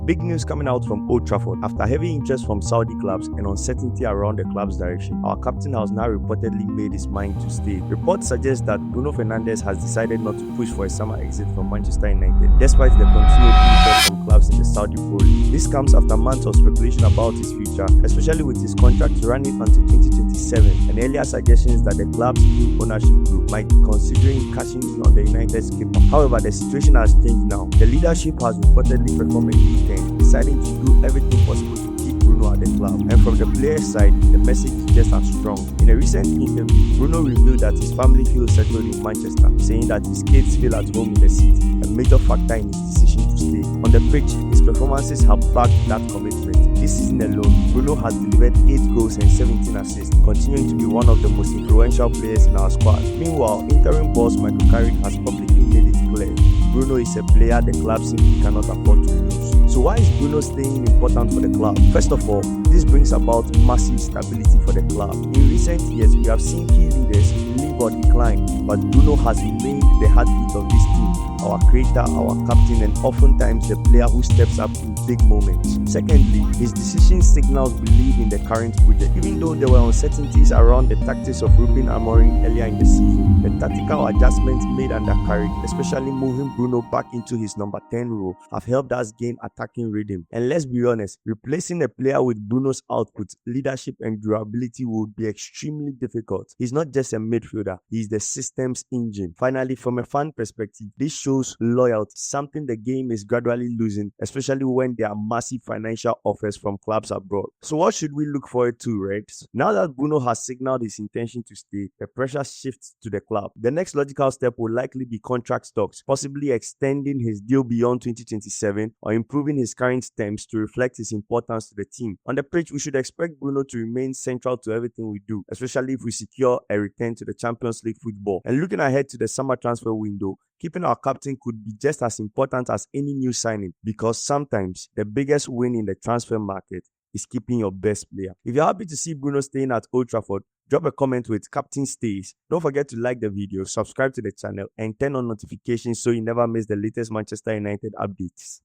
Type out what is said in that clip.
Big news coming out from Old Trafford. After heavy interest from Saudi clubs and uncertainty around the club's direction, our captain has now reportedly made his mind to stay. Reports suggest that Bruno Fernandes has decided not to push for a summer exit from Manchester United, despite the continued interest from clubs in the Saudi Pro League. This comes after months of speculation about his future, especially with his contract running until 2027, and earlier suggestions that the club's new ownership group might be considering cashing in on the United's keeper. However, the situation has changed now. The leadership has reportedly performed a U-turn, deciding to do everything possible to keep Bruno at the club. And from the player's side, the message is just as strong. In a recent interview, Bruno revealed that his family feels settled in Manchester, saying that his kids feel at home in the city, a major factor in his decision to stay. On the pitch, his performances have backed that commitment. This season alone, Bruno has delivered 8 goals and 17 assists, continuing to be one of the most influential players in our squad. Meanwhile, interim boss Michael Carrick has publicly made it clear Bruno is a player the club simply cannot afford to lose. So why is Bruno staying important for the club? First of all, this brings about massive stability for the club. In recent years, we have seen key leaders leave or decline, but Bruno has remained the heartbeat of this team, our creator, our captain, and oftentimes the player who steps up in big moments. Secondly, his decision signals belief in the current project. Even though there were uncertainties around the tactics of Ruben Amorim earlier in the season, the tactical adjustments made under Carrick, especially moving Bruno back into his number 10 role, have helped us gain attacking rhythm. And let's be honest, replacing a player with Bruno's output, leadership, and durability would be extremely difficult. He's not just a midfielder, he's the system's engine. Finally, from a fan perspective, this shows loyalty, something the game is gradually losing, especially when there are massive financial offers from clubs abroad. So what should we look forward to, Reds? Now that Bruno has signaled his intention to stay, the pressure shifts to the club. The next logical step will likely be contract talks, possibly extending his deal beyond 2027 or improving his current terms to reflect his importance to the team. On the pitch, we should expect Bruno to remain central to everything we do, especially if we secure a return to the Champions League football. And looking ahead to the summer transfer window, keeping our captain could be just as important as any new signing, because sometimes the biggest win in the transfer market is keeping your best player. If you're happy to see Bruno staying at Old Trafford, drop a comment with Captain Stays. Don't forget to like the video, subscribe to the channel, and turn on notifications so you never miss the latest Manchester United updates.